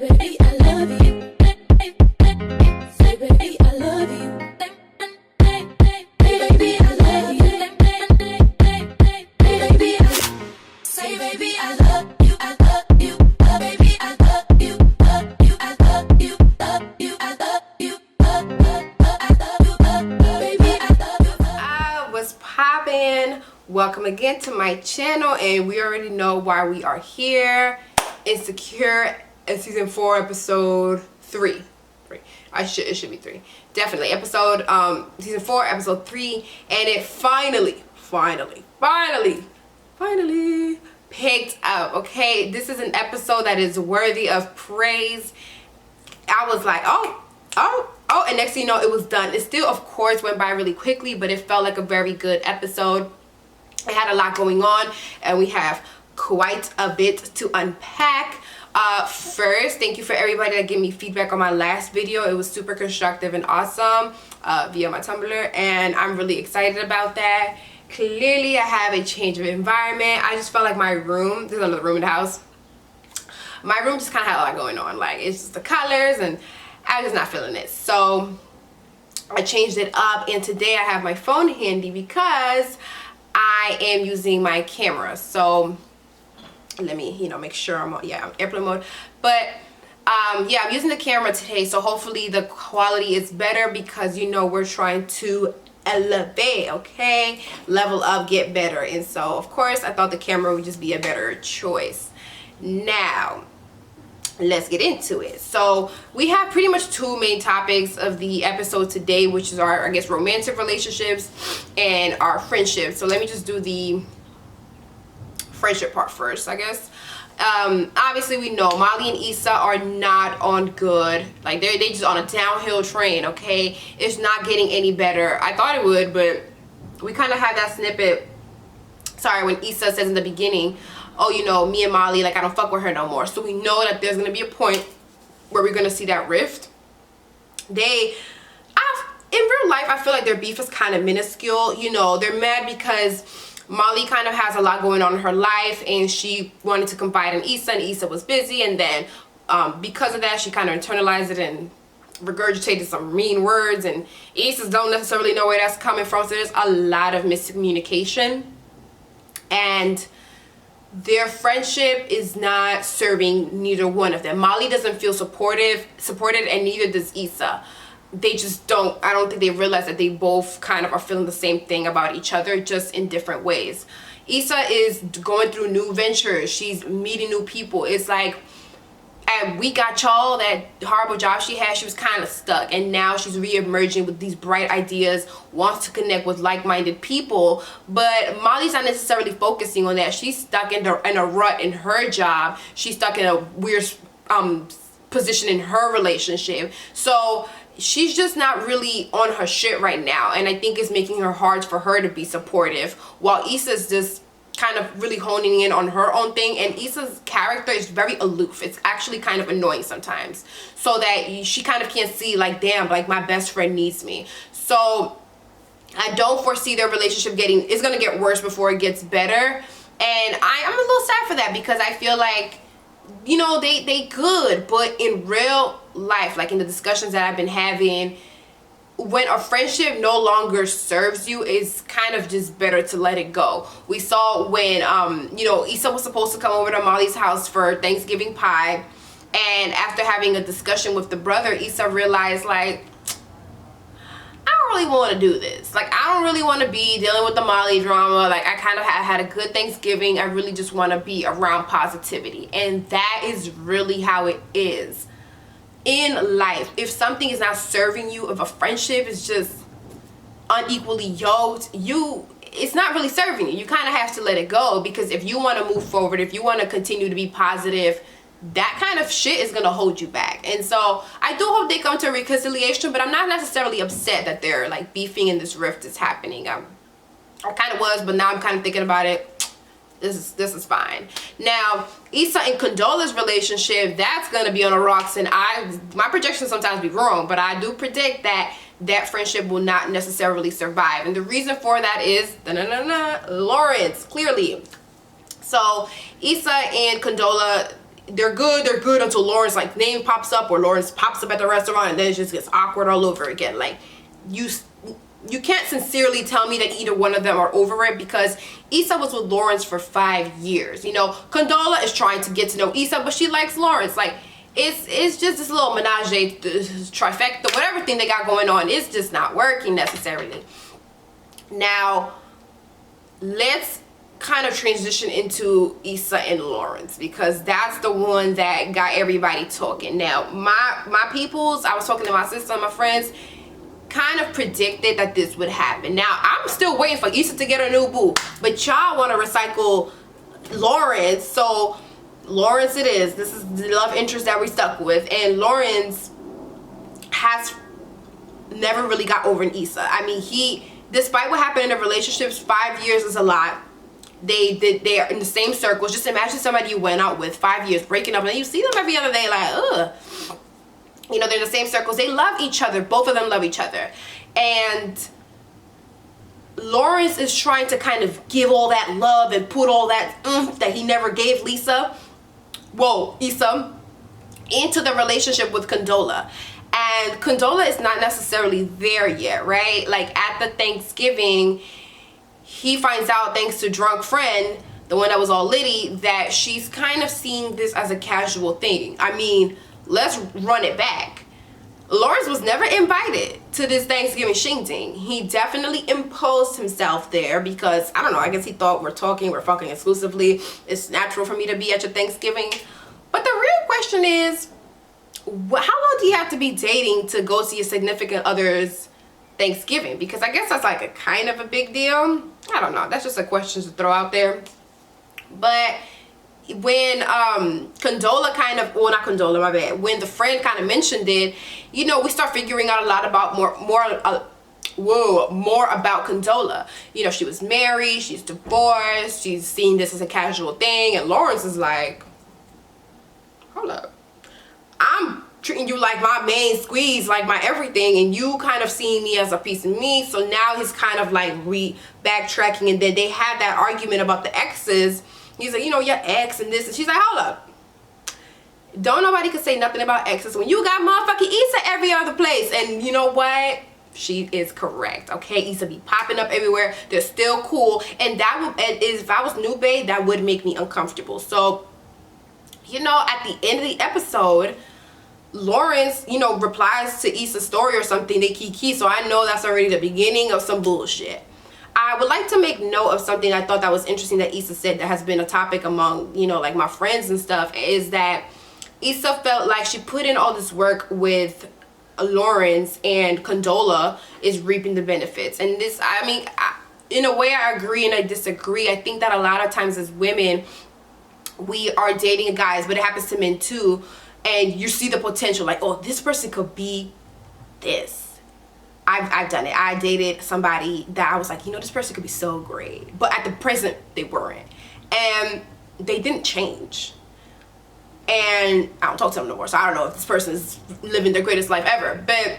baby, I love you. Say, baby, I love you. Hey, baby, I love you. Hey, baby, say, baby, I love you. I love you. Baby, I love you. Love you. I love you. Love you. I love you. I love you. Baby, I love you. What's poppin'? Welcome again to my channel, and we already know why we are here. Insecure season 4 episode 3. It should be 3. Definitely episode season 4 episode 3, and it finally picked up. Okay, this is an episode that is worthy of praise. I was like, oh, and next thing you know, it was done. It still, of course, went by really quickly, but it felt like a very good episode. It had a lot going on, and we have quite a bit to unpack. First, thank you for everybody that gave me feedback on my last video. It was super constructive and awesome via my Tumblr, and I'm really excited about that. Clearly, I have a change of environment. I just felt like my room, there's another room in the house, my room just kind of had a lot going on. Like, it's just the colors, and I was not feeling it. So I changed it up, and today I have my phone handy because I am using my camera. So let me, make sure I'm on, I'm airplane mode. But yeah, I'm using the camera today, so hopefully the quality is better because we're trying to elevate, okay, level up, get better. And so of course I thought the camera would just be a better choice. Now let's get into it. So we have pretty much 2 main topics of the episode today, which is our, I guess, romantic relationships and our friendships. So let me just do the friendship part first, I guess. Obviously we know Molly and Issa are not on good, like they just on a downhill train. Okay, it's not getting any better. I thought it would, but we kind of had that snippet, when Issa says in the beginning, oh, me and Molly, like, I don't fuck with her no more. So we know that there's gonna be a point where we're gonna see that rift. In real life, I feel like their beef is kind of minuscule. They're mad because Molly kind of has a lot going on in her life, and she wanted to confide in Issa, and Issa was busy, and then because of that, she kind of internalized it and regurgitated some mean words, and Issa don't necessarily know where that's coming from. So there's a lot of miscommunication, and their friendship is not serving neither one of them. Molly doesn't feel supported, and neither does Issa. They just don't, I don't think they realize that they both kind of are feeling the same thing about each other, just in different ways. Issa is going through new ventures. She's meeting new people. It's like, at We Got Y'all, that horrible job she had, she was kind of stuck, and now she's re-emerging with these bright ideas, wants to connect with like-minded people. But Molly's not necessarily focusing on that. She's stuck in a rut in her job. She's stuck in a weird position in her relationship. So she's just not really on her shit right now, and I think it's making it hard for her to be supportive, while Issa's just kind of really honing in on her own thing. And Issa's character is very aloof. It's actually kind of annoying sometimes, so that she kind of can't see, like, damn, like, my best friend needs me. So I don't foresee their relationship it's gonna get worse before it gets better, and I'm a little sad for that, because I feel like, they good, but in real life, like in the discussions that I've been having, when a friendship no longer serves you, it's kind of just better to let it go. We saw when Issa was supposed to come over to Molly's house for Thanksgiving pie, and after having a discussion with the brother, Issa realized, like, I don't really want to do this. Like, I don't really want to be dealing with the Molly drama. Like, I kind of had a good Thanksgiving. I really just want to be around positivity. And that is really how it is in life. If something is not serving you, if a friendship is just unequally yoked, it's not really serving you. You kind of have to let it go, because if you want to move forward, if you want to continue to be positive, that kind of shit is gonna hold you back. And so I do hope they come to a reconciliation, but I'm not necessarily upset that they're, like, beefing and this rift is happening. I kind of was, but now I'm kind of thinking about it. This is fine. Now, Issa and Condola's relationship, that's gonna be on the rocks, and my projections sometimes be wrong, but I do predict that friendship will not necessarily survive. And the reason for that is Lawrence, clearly. So Issa and Condola, they're good until Lawrence like name pops up, or Lawrence pops up at the restaurant, and then it just gets awkward all over again. Like you can't sincerely tell me that either one of them are over it, because Issa was with Lawrence for 5 years. You know, Condola is trying to get to know Issa, but she likes Lawrence. Like, it's just this little menage trifecta, whatever thing they got going on. It's just not working necessarily. Now, let's kind of transition into Issa and Lawrence, because that's the one that got everybody talking. Now, my peoples, I was talking to my sister and my friends, kind of predicted that this would happen. Now, I'm still waiting for Issa to get a new boo, but y'all want to recycle Lawrence, so Lawrence it is. This is the love interest that we stuck with, and Lawrence has never really got over an Issa. I mean, despite what happened in the relationships, 5 years is a lot. They are in the same circles. Just imagine somebody you went out with 5 years, breaking up, and you see them every other day, like, ugh. You know, they're in the same circles. They love each other. Both of them love each other. And Lawrence is trying to kind of give all that love and put all that that he never gave Issa, into the relationship with Condola. And Condola is not necessarily there yet, right? Like, at the Thanksgiving, he finds out, thanks to drunk friend, the one that was all litty, that she's kind of seeing this as a casual thing. I mean, let's run it back. Lawrence was never invited to this Thanksgiving shindig. He definitely imposed himself there because, I don't know, I guess he thought we're fucking exclusively. It's natural for me to be at your Thanksgiving. But the real question is, how long do you have to be dating to go see a significant other's Thanksgiving? Because I guess that's like a kind of a big deal. I don't know. That's just a question to throw out there. But when Condola kind of, well, not Condola, my bad, when the friend kind of mentioned it, you know, we start figuring out a lot about more about Condola. You know, she was married, she's divorced, she's seeing this as a casual thing, and Lawrence is like, hold up, I'm treating you like my main squeeze, like my everything, and you kind of seeing me as a piece of me. So now he's kind of like backtracking, and then they had that argument about the exes. He's like, you know, your ex and this, and she's like, hold up, don't nobody could say nothing about exes when you got motherfucking Issa every other place. And you know what, she is correct. Okay, Issa be popping up everywhere, they're still cool, and that would, if I was new babe, that would make me uncomfortable. So, you know, at the end of the episode, Lawrence, you know, replies to Issa's story or something, they kiki, so I know that's already the beginning of some bullshit. I would like to make note of something I thought that was interesting that Issa said that has been a topic among, you know, like my friends and stuff, is that Issa felt like she put in all this work with Lawrence and Condola is reaping the benefits. And this, I mean, in a way I agree and I disagree. I think that a lot of times as women, we are dating guys, but it happens to men too, and you see the potential, like, oh, this person could be this. I've done it. I dated somebody that I was like, you know, this person could be so great, but at the present they weren't, and they didn't change, and I don't talk to them no more, so I don't know if this person is living their greatest life ever. But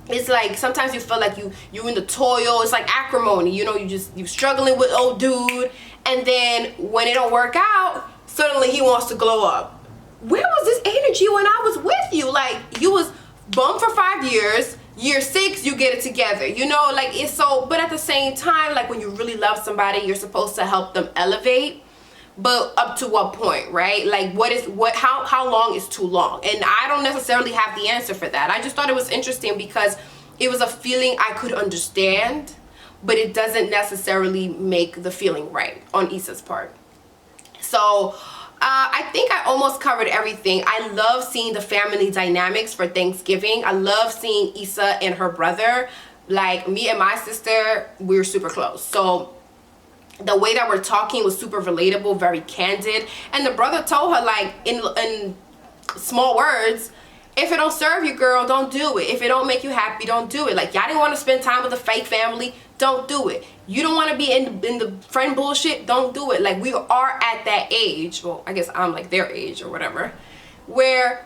it's like sometimes you feel like you in the toil. It's like acrimony, you know, you struggling with old dude, and then when it don't work out, suddenly he wants to glow up. Where was this energy when I was with you? Like, you was bummed for 5 years, year 6 you get it together, you know, like, it's so. But at the same time, like, when you really love somebody, you're supposed to help them elevate, but up to what point, right? Like, how long is too long? And I don't necessarily have the answer for that. I just thought it was interesting because it was a feeling I could understand, but it doesn't necessarily make the feeling right on Issa's part. So I think I almost covered everything. I love seeing the family dynamics for Thanksgiving. I love seeing Issa and her brother. Like, me and my sister, we're super close. So the way that we're talking was super relatable, very candid. And the brother told her, like, in small words, if it don't serve you, girl, don't do it. If it don't make you happy, don't do it. Like, y'all didn't want to spend time with a fake family, don't do it. You don't want to be in the friend bullshit, don't do it. Like, we are at that age, well, I guess I'm like their age or whatever, where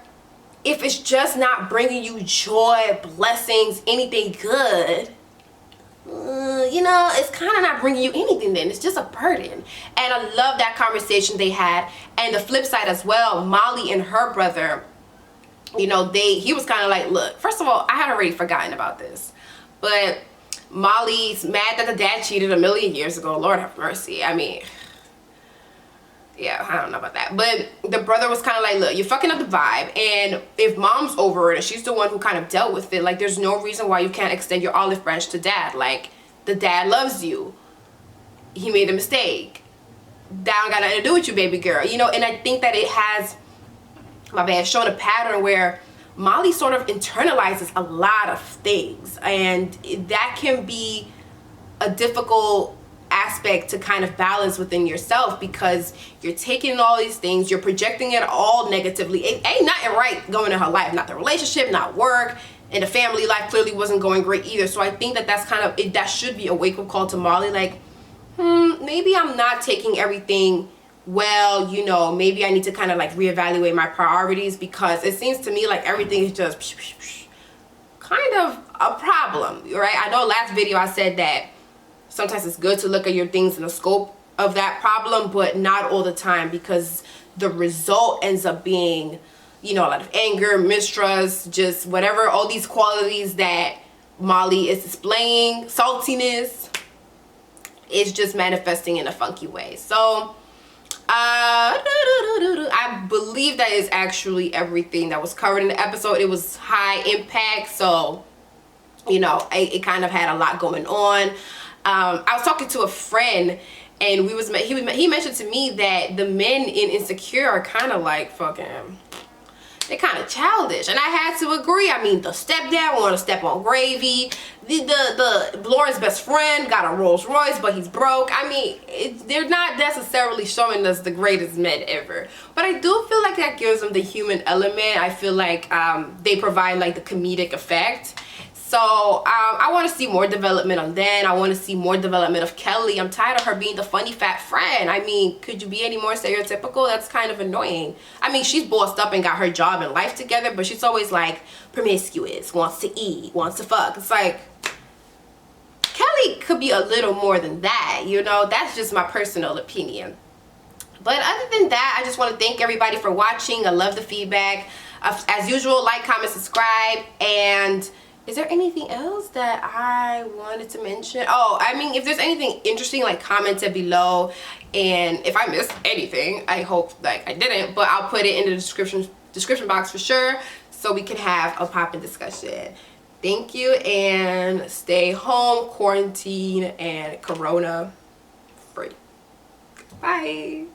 if it's just not bringing you joy, blessings, anything good, you know, it's kind of not bringing you anything then. It's just a burden. And I love that conversation they had. And the flip side as well, Molly and her brother, you know, he was kind of like, look, first of all, I had already forgotten about this. But Molly's mad that the dad cheated a million years ago. Lord have mercy. I mean, yeah, I don't know about that. But the brother was kind of like, look, you're fucking up the vibe. And if mom's over it and she's the one who kind of dealt with it, like, there's no reason why you can't extend your olive branch to dad. Like, the dad loves you. He made a mistake. That don't got nothing to do with you, baby girl. You know, and I think that it has, shown a pattern where Molly sort of internalizes a lot of things. And that can be a difficult aspect to kind of balance within yourself, because you're taking all these things, you're projecting it all negatively. It ain't nothing right going in her life, not the relationship, not work, and the family life clearly wasn't going great either. So I think that that's kind of it, that should be a wake-up call to Molly, like, maybe I'm not taking everything well, you know, maybe I need to kind of like reevaluate my priorities, because it seems to me like everything is just kind of a problem, right? I know last video I said that sometimes it's good to look at your things in the scope of that problem, but not all the time, because the result ends up being, you know, a lot of anger, mistrust, just whatever, all these qualities that Molly is displaying, saltiness, is just manifesting in a funky way. So I believe that is actually everything that was covered in the episode. It was high impact, so, you know, it kind of had a lot going on. I was talking to a friend, and he mentioned to me that the men in Insecure are kind of like fucking, they're kind of childish, and I had to agree. I mean, the stepdad want to step on gravy. The Lauren's best friend got a Rolls Royce, but he's broke. I mean, they're not necessarily showing us the greatest men ever, but I do feel like that gives them the human element. I feel like they provide like the comedic effect. So I want to see more development on Dan. I want to see more development of Kelly. I'm tired of her being the funny fat friend. I mean, could you be any more stereotypical? That's kind of annoying. I mean, she's bossed up and got her job and life together, but she's always like promiscuous, wants to eat, wants to fuck. It's like, Kelly could be a little more than that, you know? That's just my personal opinion. But other than that, I just want to thank everybody for watching. I love the feedback. As usual, like, comment, subscribe, and is there anything else that I wanted to mention? Oh, I mean, if there's anything interesting, like, comment it below. And if I missed anything, I hope like I didn't, but I'll put it in the description box for sure, so we can have a poppin' discussion. Thank you, and stay home, quarantine, and corona free. Bye.